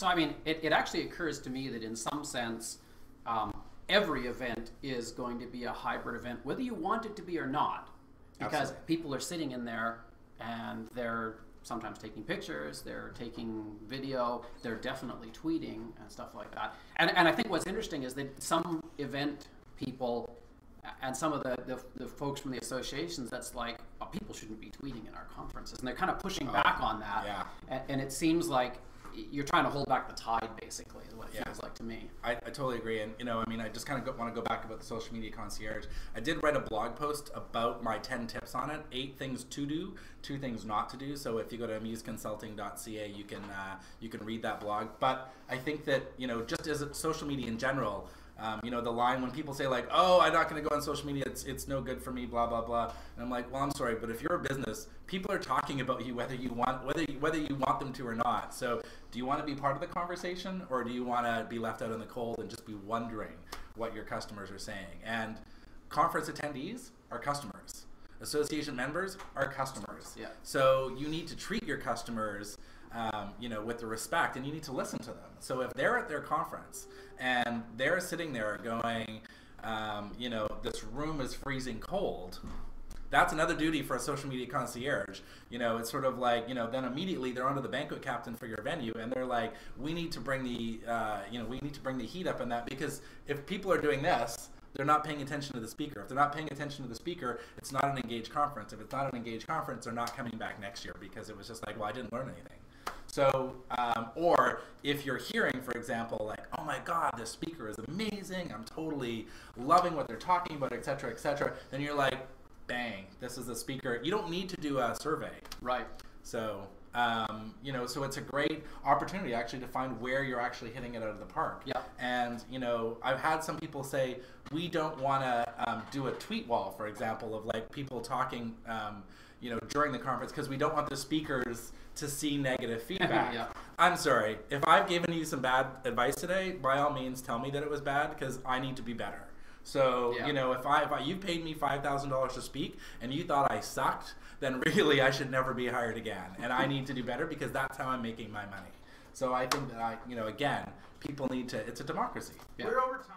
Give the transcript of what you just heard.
So I mean, it actually occurs to me that in some sense, every event is going to be a hybrid event, whether you want it to be or not, because Absolutely. people are sitting in there and they're sometimes taking pictures, they're taking video, they're definitely tweeting and stuff like that. And I think what's interesting is that some event people and some of the folks from the associations, that's like, oh, people shouldn't be tweeting in our conferences. And they're kind of pushing back on that. Yeah. And it seems like you're trying to hold back the tide, basically, is what it feels like to me. I totally agree. And, I mean, I just kind of want to go back about the social media concierge. I did write a blog post about my 10 tips on it, 8 things to do, 2 things not to do. So if you go to amuseconsulting.ca, you can read that blog. But I think that, just as social media in general, the line when people say like, oh, I'm not going to go on social media, it's no good for me, blah, blah, blah. And I'm like, well, I'm sorry, but if you're a business, people are talking about you whether you want them to or not. So do you want to be part of the conversation, or do you want to be left out in the cold and just be wondering what your customers are saying? And conference attendees are customers. Association members are customers. Yeah. So you need to treat your customers with the respect, and you need to listen to them. So if they're at their conference and they're sitting there going, this room is freezing cold, that's another duty for a social media concierge. It's sort of like, then immediately they're onto the banquet captain for your venue, and they're like, we need to bring the heat up in that, because if people are doing this, they're not paying attention to the speaker. If they're not paying attention to the speaker, it's not an engaged conference. If it's not an engaged conference, they're not coming back next year, because it was just like, well, I didn't learn anything. So, or if you're hearing, for example, like, oh my God, this speaker is amazing, I'm totally loving what they're talking about, et cetera, then you're like, bang, this is a speaker. You don't need to do a survey. Right. So, so it's a great opportunity actually to find where you're actually hitting it out of the park. Yeah. And, I've had some people say, we don't want to do a tweet wall, for example, of like people talking, during the conference, because we don't want the speakers to see negative feedback. Yeah. I'm sorry. If I've given you some bad advice today, by all means tell me that it was bad, because I need to be better. So, yeah. if you paid me $5,000 to speak and you thought I sucked, then really I should never be hired again. And I need to do better, because that's how I'm making my money. So I think that again, people need to, it's a democracy. Yeah. We're over time.